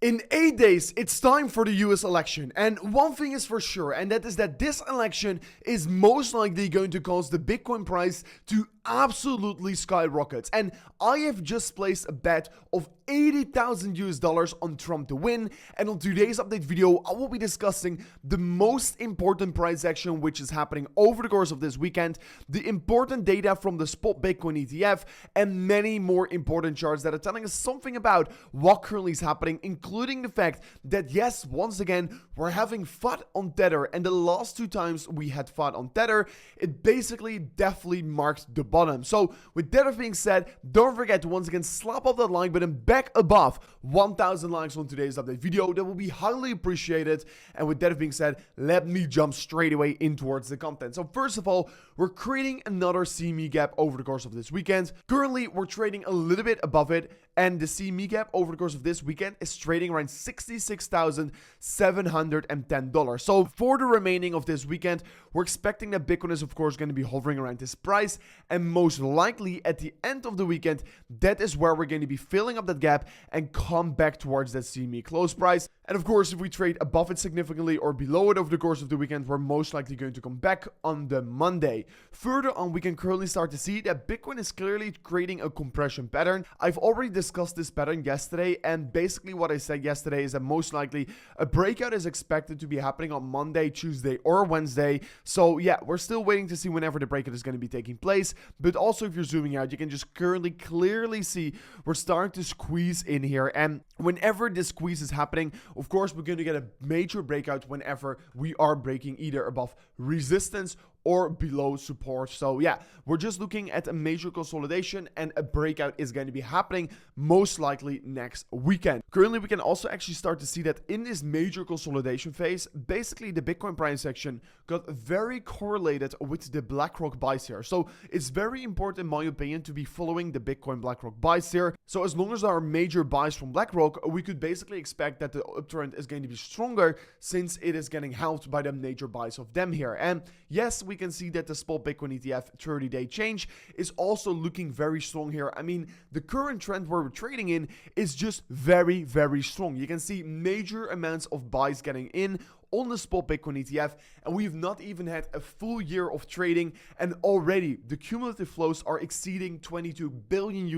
In 8 days, it's time for the US election, and one thing is for sure, and that is that this election is most likely going to cause the Bitcoin price to absolutely skyrocket. And I have just placed a bet of $80,000 on Trump to win, and on today's update video, I will be discussing the most important price action which is happening over the course of this weekend, the important data from the spot Bitcoin ETF, and many more important charts that are telling us something about what currently is happening, including the fact that yes, once again, we're having FUD on Tether, and the last 2 times we had FUD on Tether, it basically definitely marked the bottom. So with that being said, don't forget to once again slap up that like button back above 1,000 likes on today's update video. That will be highly appreciated. And with that being said, let me jump straight away in towards the content. So first of all, we're creating another CME gap over the course of this weekend. Currently, we're trading a little bit above it, and the CME gap over the course of this weekend is trading around $66,710. So for the remaining of this weekend, we're expecting that Bitcoin is of course going to be hovering around this price, and most likely at the end of the weekend, that is where we're going to be filling up that gap and come back towards that CME close price. And of course, if we trade above it significantly or below it over the course of the weekend, we're most likely going to come back on the Monday. Further on, we can currently start to see that Bitcoin is clearly creating a compression pattern. I've already discussed this pattern yesterday, and basically what I said yesterday is that most likely a breakout is expected to be happening on Monday, Tuesday, or Wednesday. So yeah, we're still waiting to see whenever the breakout is going to be taking place. But also, if you're zooming out, you can just currently clearly see we're starting to squeeze in here. And whenever this squeeze is happening, of course, we're going to get a major breakout whenever we are breaking either above resistance or below support. So yeah, we're just looking at a major consolidation, and a breakout is going to be happening most likely next weekend. Currently, we can also actually start to see that in this major consolidation phase, basically the Bitcoin price action got very correlated with the BlackRock buys here. So it's very important, in my opinion, to be following the Bitcoin BlackRock buys here. So as long as there are major buys from BlackRock, we could basically expect that the uptrend is going to be stronger, since it is getting helped by the major buys of them here. And yes, we can see that the spot Bitcoin ETF 30-day change is also looking very strong here. I mean, the current trend where we're trading in is just very, very strong. You can see major amounts of buys getting in on the spot Bitcoin ETF, and we've not even had a full year of trading, and already the cumulative flows are exceeding $22 billion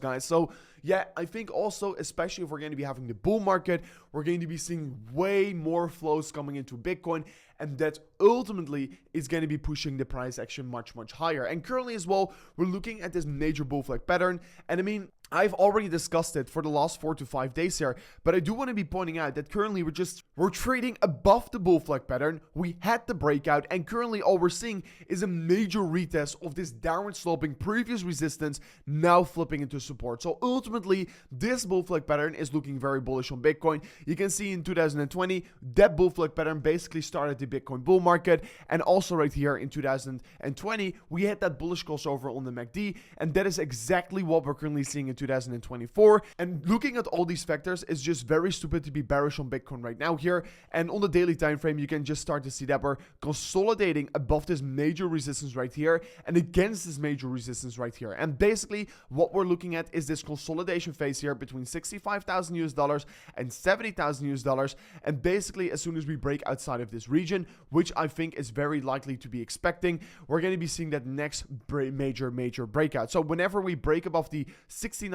guys. So yeah, I think also, especially if we're going to be having the bull market, we're going to be seeing way more flows coming into Bitcoin, and that ultimately is going to be pushing the price action much, much higher. And currently as well, we're looking at this major bull flag pattern, and I mean, I've already discussed it for the last 4 to 5 days here, but I do want to be pointing out that currently we're trading above the bull flag pattern. We had the breakout, and currently all we're seeing is a major retest of this downward sloping previous resistance, now flipping into support. So ultimately, this bull flag pattern is looking very bullish on Bitcoin. You can see in 2020, that bull flag pattern basically started the Bitcoin bull market, and also right here in 2020, we had that bullish crossover on the MACD, and that is exactly what we're currently seeing in 2024. And looking at all these factors, it's just very stupid to be bearish on Bitcoin right now here. And on the daily time frame, you can just start to see that we're consolidating above this major resistance right here and against this major resistance right here. And basically what we're looking at is this consolidation phase here between $65,000 and $70,000. And basically, as soon as we break outside of this region, which I think is very likely to be expecting, we're going to be seeing that next major breakout. So whenever we break above the $69,000,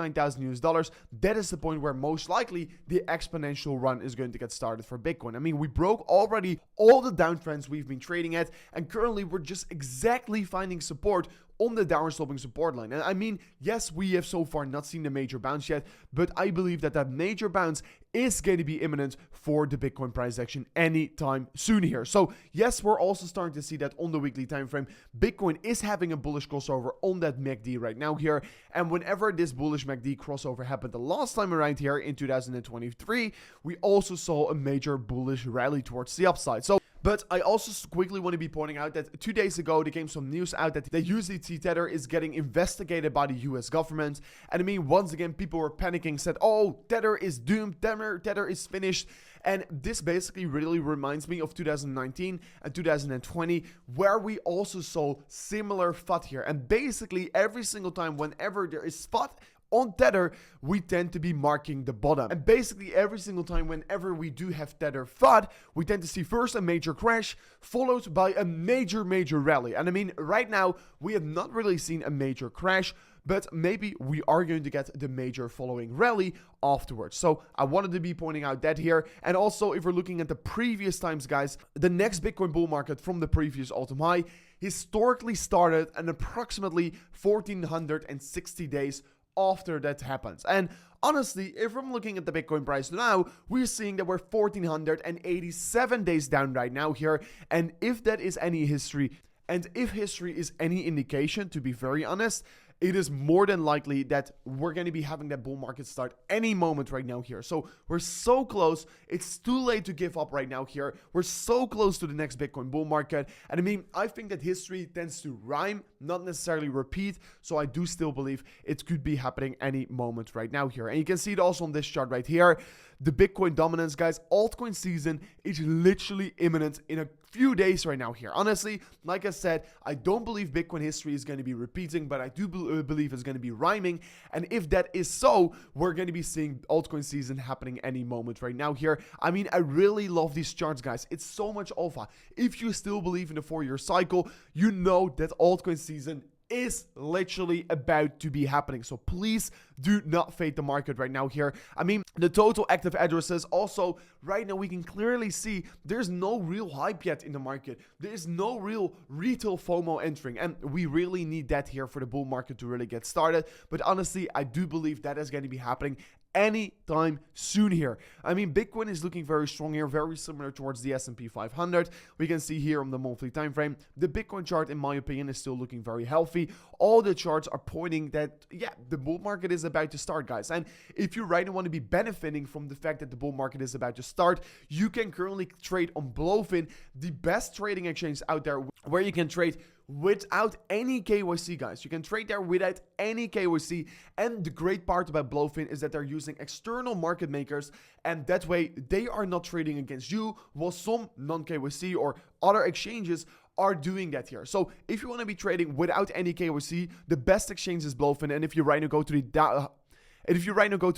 that is the point where most likely the exponential run is going to get started for Bitcoin. I mean, we broke already all the downtrends we've been trading at, and currently we're just exactly finding support on the downward sloping support line. And I mean, yes, we have so far not seen the major bounce yet, but I believe that that major bounce is going to be imminent for the Bitcoin price action anytime soon here. So yes, we're also starting to see that on the weekly time frame, Bitcoin is having a bullish crossover on that MACD right now here. And whenever this bullish MACD crossover happened the last time around here in 2023, we also saw a major bullish rally towards the upside. But I also quickly want to be pointing out that 2 days ago, there came some news out that the USDT Tether is getting investigated by the US government. And I mean, once again, people were panicking, said, oh, Tether is doomed, Tether is finished. And this basically really reminds me of 2019 and 2020, where we also saw similar FUD here. And basically, every single time, whenever there is FUD on Tether, we tend to be marking the bottom. And basically every single time whenever we do have Tether FUD, we tend to see first a major crash, followed by a major rally. And I mean, right now, we have not really seen a major crash, but maybe we are going to get the major following rally afterwards. So I wanted to be pointing out that here. And also, if we're looking at the previous times, guys, the next Bitcoin bull market from the previous all-time high historically started at approximately 1460 days after that happens. And honestly, if I'm looking at the Bitcoin price now, we're seeing that we're 1487 days down right now here. And if that is any history, and if history is any indication, to be very honest, it is more than likely that we're going to be having that bull market start any moment right now here. So we're so close. It's too late to give up right now here. We're so close to the next Bitcoin bull market. And I mean, I think that history tends to rhyme, not necessarily repeat. So I do still believe it could be happening any moment right now here. And you can see it also on this chart right here. The Bitcoin dominance, guys, altcoin season is literally imminent in a few days right now here. Honestly, like I said, I don't believe Bitcoin history is going to be repeating, but I do believe it's going to be rhyming. And if that is so, we're going to be seeing altcoin season happening any moment right now here. I mean, I really love these charts, guys. It's so much alpha. If you still believe in the 4-year cycle, you know that altcoin season is literally about to be happening. So please do not fade the market right now here. I mean, the total active addresses also right now we can clearly see there's no real hype yet in the market. There's no real retail FOMO entering, and we really need that here for the bull market to really get started. But honestly, I do believe that is going to be happening anytime soon here. I mean, Bitcoin is looking very strong here, very similar towards the S&P 500. We can see here on the monthly time frame, the Bitcoin chart, in my opinion, is still looking very healthy. All the charts are pointing that, yeah, the bull market is about to start, guys. And if you right now want to be benefiting from the fact that the bull market is about to start, you can currently trade on Blofin, the best trading exchange out there, where you can trade without any KYC, guys. You can trade there without any KYC. And the great part about Blofin is that they're using external market makers, and that way they are not trading against you, while some non-KYC or other exchanges are doing that here. So if you want to be trading without any KYC, the best exchange is Blofin. And if you right now go to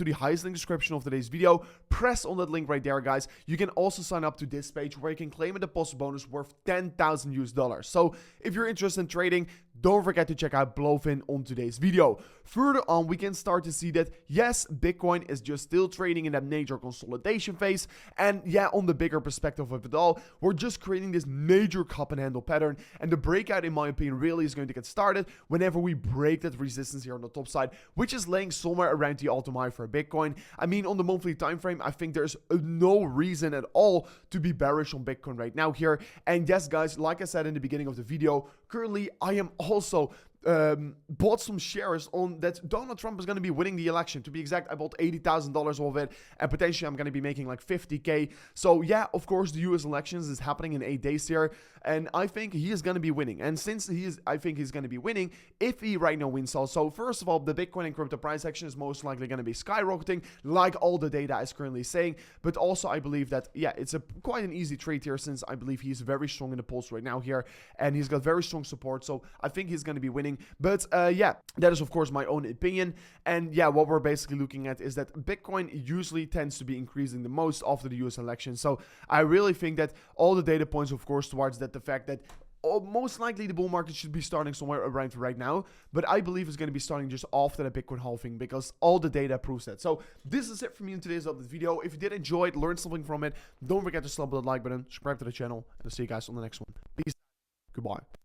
the highest link description of today's video, press on that link right there, guys. You can also sign up to this page where you can claim a deposit bonus worth $10,000. So if you're interested in trading, don't forget to check out Blofin on today's video. Further on, we can start to see that, yes, Bitcoin is just still trading in that major consolidation phase. And yeah, on the bigger perspective of it all, we're just creating this major cup and handle pattern. And the breakout, in my opinion, really is going to get started whenever we break that resistance here on the top side, which is laying somewhere around the all-time high for Bitcoin. I mean, on the monthly time frame, I think there's no reason at all to be bearish on Bitcoin right now here. And yes, guys, like I said in the beginning of the video, currently I am also bought some shares on that Donald Trump is going to be winning the election. To be exact, I bought $80,000 of it, and potentially I'm going to be making like 50K. So yeah, of course, the US elections is happening in 8 days here, and I think he is going to be winning. And since I think he's going to be winning, if he right now wins also, first of all, the Bitcoin and crypto price action is most likely going to be skyrocketing, like all the data is currently saying. But also, I believe that, yeah, it's quite an easy trade here, since I believe he's very strong in the polls right now here, and he's got very strong support. So I think he's going to be winning. But yeah, that is of course my own opinion. And yeah, what we're basically looking at is that Bitcoin usually tends to be increasing the most after the US election. So I really think that all the data points, of course, towards that, the fact that most likely the bull market should be starting somewhere around right now, but I believe it's going to be starting just after the Bitcoin halving, because all the data proves that. So this is it for me in today's update video. If you did enjoy it, learn something from it, don't forget to slap that like button, subscribe to the channel, and I'll see you guys on the next one. Peace. Goodbye.